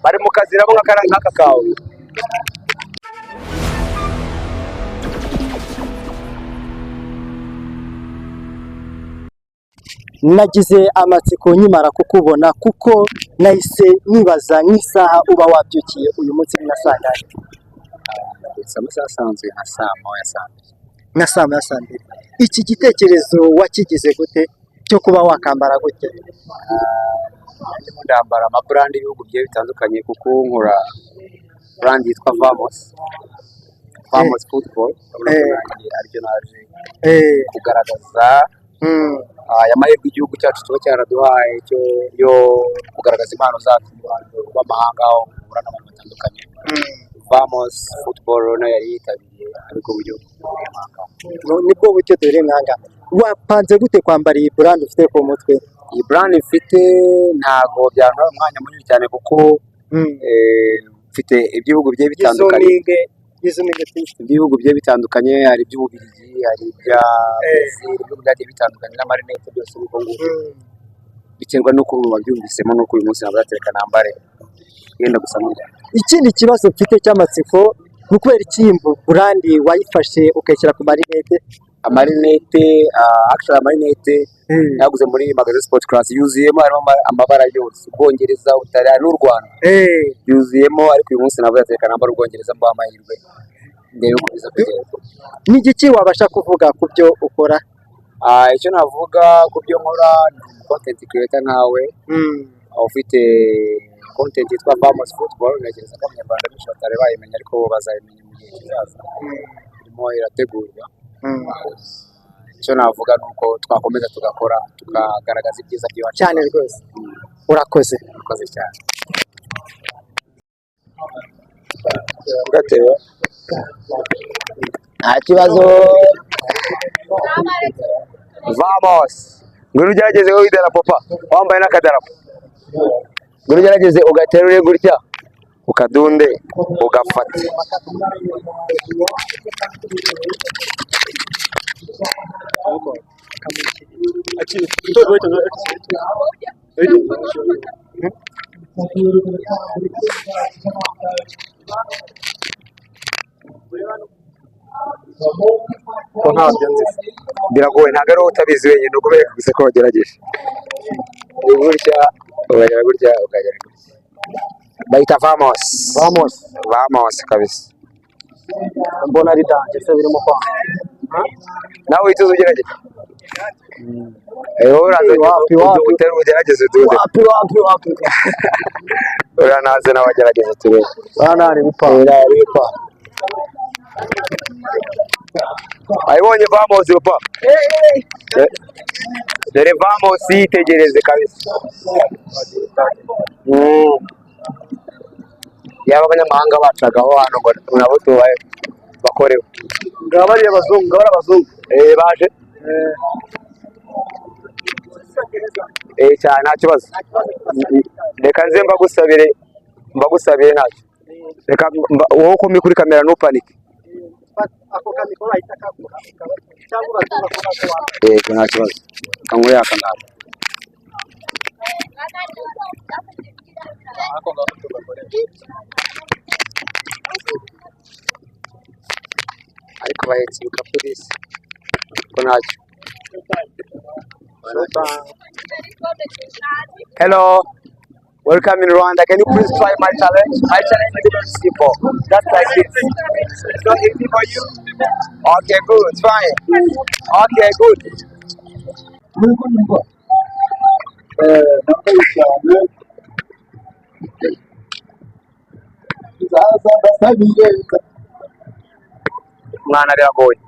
bari mu kazi nabo nk'aka kawe. Nagize amatsiko nkimara kukubona kuko nahise nibaza nk'isaha uba wabyukiye uyu munsi n'asaga. Amasaha asanzwe Nka saa moya saa mbiri. Iki gitekerezo wakigize gute cyo kuba wakambara gute? Ndimo ndambara amabrand y'ibihugu bigiye bitandukanye kuko nkora brand yitwa Vamos Football. Aricyo naje kugaragaza aya mahirwe igihugu cyacu kiba cyaraduhaye yo kugaragaza impano zacu mu bantu b'amahanga aho bahura n'abantu batandukanye. Vamos Football no yari yitabiriye ariko buryo nibwo bucyo dore mwanga. Wapanze gute kwambara iyi brand ufite ku mutwe? Iyi brand ifite ntago byantwara umwanya munini cyane kuko mfite ibihugu bigiye bitandukanye. Ibihugu bigiye bitandukanye, hari iby'Ububiligi, hari ibya ibihugu byagiye bitandukanye n'amarinete byose uko nguko. Biterwa nuko babyumvisemo nuko uyu munsi nabatereka nambare yenda gusa mu Rwanda. Ikindi kibazo mfite cy'amatsiko ni kubera iki brand wayifashe ukayishyira ku marinete? Actually amarinete yaguze muri magazine Sport Class yuzuyemo amabara yose, Ubwongereza, Ubutaliyani n'u Rwanda. Yuzuyemo ariko uyu munsi nabo yatereka nambara Ubwongereza mba amahirwe. Ndebe uko biza kugenda. Ni igiki wabasha kuvuga ku byo ukora? Icyo navuga ku byo nkora ni content creator nkawe. Ufite content yitwa Vamos Football, nagereza ko Abanyarwanda benshi batari bayimenya ariko bazayimenya mu gihe kizaza. Irimo irategurwa. Icyo navuga nuko twakomeza tugakora tukagaragaza ibyiza by'iwacu cyane rwose. Urakoze cyane. Ugatewe nta kibazo. Vamos ngwino ugerageze wowe idarapo papa wambaye n'akadarapo. Ngwino ugerageze ugaterure gutya ukadunde ugafata. Biragoye ntabwo ari utabizi wenyine no kubera gusa ko wagerageje. Ni gutya ugagera gutya ukagera gutya. Bayita Vamos kabisa. mbona ari danje se birimo kwa. Nawe ituze ugerageze. Uraza utera ugerageze tuze. Wapi. Uranaze nawe agerageze turebe. Bana ari bipa. Ayibonye Vamos papa. Dore Vamos itegereze kabisa. Yaba abanyamahanga bacagaho hano ngo nabo tubaye bakorewe. Ngabari abazungu. Baje. Cyane nta kibazo. Reka nze mbagusabire ntacyo. Reka wowe ko kuri kamera ntupanike. Ako kamikoro ahita kakura cyangwa nta kibazo. Kanguye akanaba. Ariko bahetse ibikapu bisi ko ntacyo. Hello, welcome in Rwanda. Can you please try my challenge? My challenge is very simple. Just like this. It's not easy for you? Okay, good. Try it. Okay, good. Mwana biragoye.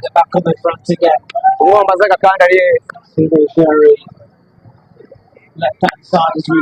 the back of the front again. Umwambaza gakanda ari Left hand side is really